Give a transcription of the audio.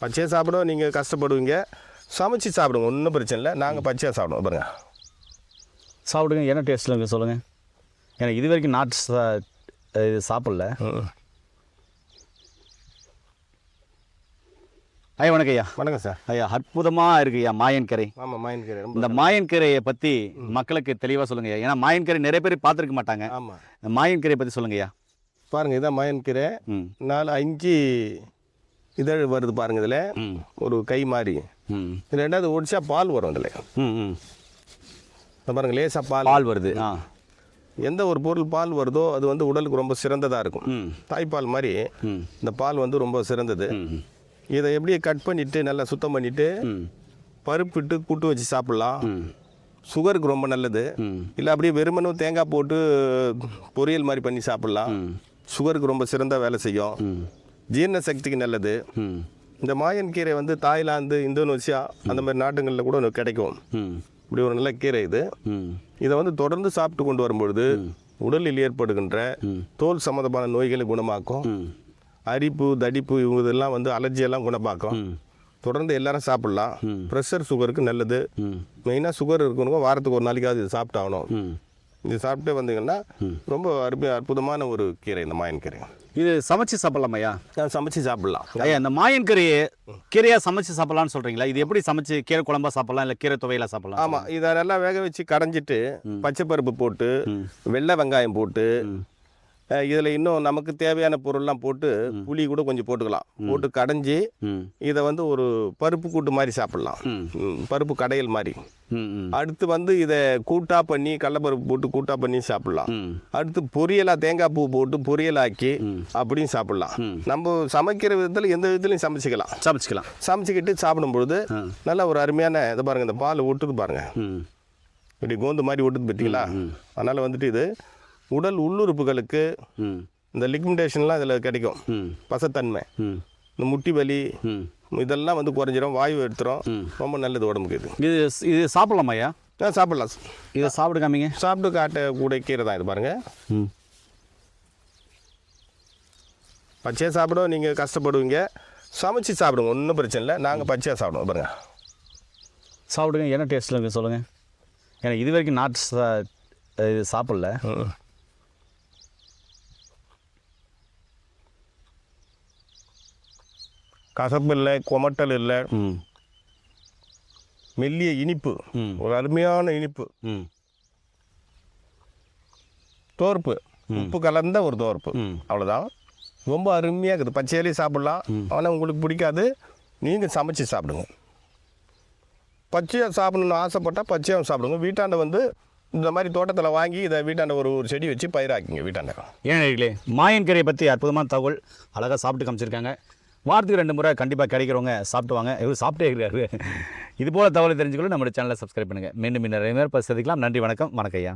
பச்சையாக சாப்பிட நீங்கள் கஷ்டப்படுவீங்க, சமைச்சு சாப்பிடுங்க, ஒன்றும் பிரச்சனை இல்லை. நாங்கள் பச்சையாக சாப்பிடுவோம் பாருங்க. சாப்பிடுங்க, என்ன டேஸ்ட்டில் சொல்லுங்கள். எனக்கு இது வரைக்கும் நாட்டு இது சாப்பிடல. ஐயா வணக்கம் ஐயா. வணக்கம் சார். ஐயா அற்புதமாக இருக்குது ஐயா மாயன்கரை. ஆமாம், மாயன்கரை. இந்த மாயன்கரையை பற்றி மக்களுக்கு தெளிவாக சொல்லுங்கள் ஐயா. ஏன்னா மாயன்கரை நிறைய பேர் பார்த்துருக்க மாட்டாங்க. ஆமாம், இந்த மாயன்கரையை பற்றி சொல்லுங்கள் ஐயா. பாருங்கள், இதான் மாயன்கரை. 4-5 இதழ் வருது பாருங்க. இதில் ஒரு கை மாதிரி. இது ரெண்டாவது ஒடிச்சா பால் வரும். இதில் பாருங்கள், லேசாக பால் வருது. எந்த ஒரு பொருள் பால் வருதோ அது வந்து உடலுக்கு ரொம்ப சிறந்ததாக இருக்கும். தாய்ப்பால் மாதிரி இந்த பால் வந்து ரொம்ப சிறந்தது. இதை எப்படியே கட் பண்ணிவிட்டு நல்லா சுத்தம் பண்ணிவிட்டு பருப்பிட்டு கூட்டு வச்சு சாப்பிட்லாம். சுகருக்கு ரொம்ப நல்லது. இல்லை அப்படியே வெறுமனும் தேங்காய் போட்டு பொரியல் மாதிரி பண்ணி சாப்பிட்லாம். சுகருக்கு ரொம்ப சிறந்த வேலை செய்யும். ஜீரண சக்திக்கு நல்லது. இந்த மாயன்கீரை வந்து தாய்லாந்து, இந்தோனேசியா அந்த மாதிரி நாட்டுகளில் கூட கிடைக்கும். இப்படி ஒரு நல்ல கீரை இது. இதை வந்து தொடர்ந்து சாப்பிட்டு கொண்டு வரும்பொழுது உடலில் ஏற்படுகின்ற தோல் சம்மந்தமான நோய்களை குணமாக்கும். அரிப்பு, தடிப்பு, இவங்கதெல்லாம் வந்து அலர்ஜியெல்லாம் குணமாக்கும். தொடர்ந்து எல்லாரும் சாப்பிட்லாம். ப்ரெஷர், சுகருக்கு நல்லது. மெயினாக சுகர் இருக்கணுங்க, வாரத்துக்கு ஒரு நாளைக்காவது இது சாப்பிட்டாகணும். இது சாப்பிட்டு வந்தீங்கன்னா ரொம்ப அற்புதமான ஒரு கீரை இந்த மாயன்கீரை. இது சமைச்சு சாப்பிடலாம் ஐயா? சமைச்சு சாப்பிடலாம் ஐயா. இந்த மாயன்கீரையை கீரையாக சமைச்சு சாப்பிட்லான்னு சொல்கிறீங்களா? இது எப்படி சமைச்சு கீரை குழம்பா சாப்பிட்லாம், இல்லை கீரை துவையில சாப்பிட்லாம்? ஆமாம், இதை நல்லா வேக வச்சு கடைஞ்சிட்டு பச்சை பருப்பு போட்டு வெள்ளை வெங்காயம் போட்டு இதில் இன்னும் நமக்கு தேவையான பொருள்லாம் போட்டு புளி கூட கொஞ்சம் போட்டுக்கலாம். போட்டு கடைஞ்சி இதை வந்து ஒரு பருப்பு கூட்டு மாதிரி சாப்பிட்லாம். பருப்பு கடையல் மாதிரி. அடுத்து வந்து இதை கூட்டா பண்ணி கடலப்பருப்பு போட்டு கூட்டா பண்ணி சாப்பிட்லாம். அடுத்து பொரியலாக தேங்காய் பூ போட்டு பொரியலாக்கி அப்படியும் சாப்பிட்லாம். நம்ம சமைக்கிற விதத்தில் எந்த விதத்துலையும் சமைச்சிக்கலாம். சமைச்சிக்கிட்டு சாப்பிடும்பொழுது நல்லா ஒரு அருமையான இதை பாருங்கள், இந்த பால் ஒட்டுது பாருங்கள், இப்படி கோந்து மாதிரி ஒட்டுது பார்த்தீங்களா? அதனால் வந்துட்டு இது உடல் உள்ளுறுப்புகளுக்கு இந்த லிக்விடேஷன்லாம் இதில் கிடைக்கும். பசத்தன்மை, இந்த முட்டி வலி இதெல்லாம் வந்து குறைஞ்சிரும், வாயு எடுத்துரும். ரொம்ப நல்லது உடம்புக்கு. இது சாப்பிடலாமா ஐயா? சாப்பிடலாம். இதை சாப்பிட்டு காமிங்க. சாப்பிட்டு காட்டக்கூடிய கீரை தான் இது பாருங்கள். பச்சையாக சாப்பிட நீங்கள் கஷ்டப்படுவீங்க, சமைச்சு சாப்பிடுங்க, ஒன்றும் பிரச்சனை இல்லை. நாங்கள் பச்சையாக சாப்பிடுவோம் பாருங்கள். சாப்பிடுங்க, என்ன டேஸ்ட்டில் சொல்லுங்கள். எனக்கு இது வரைக்கும் நாட்டு இது சாப்பிடல. கசப்பு இல்லை, கொமட்டல் இல்லை, மெல்லிய இனிப்பு, ஒரு அருமையான இனிப்பு. தோர்ப்பு, உப்பு கலந்த ஒரு தோர்ப்பு, அவ்வளோதான். ரொம்ப அருமையாக இருக்குது. பச்சையிலேயே சாப்பிட்லாம். ஆனால் உங்களுக்கு பிடிக்காது, நீங்கள் சமைச்சு சாப்பிடுங்க. பச்சையாக சாப்பிடணுன்னு ஆசைப்பட்டால் பச்சையாக சாப்பிடுங்க. வீட்டாண்ட வந்து இந்த மாதிரி தோட்டத்தில் வாங்கி இதை வீட்டாண்ட ஒரு செடி வச்சு பயிராக்கிங்க வீட்டாண்ட. ஏன் மாயன்கரையை பற்றி அற்புதமான தகவல் அழகாக சாப்பிட்டு காமிச்சிருக்காங்க. வாரத்துக்கு 2 முறை கண்டிப்பாக கிடைக்கிறவங்க சாப்பிட்டு வாங்க. இவர் சாப்பிட்டே இருக்காரு. இது போல் தகவலை தெரிஞ்சுக்கொள்ள நம்மளுடைய சேனலை சப்ஸ்கிரைப் பண்ணுங்கள். மீண்டும் நிறைய பேர் சந்திக்கலாம். நன்றி, வணக்கம். வணக்கம் ஐயா.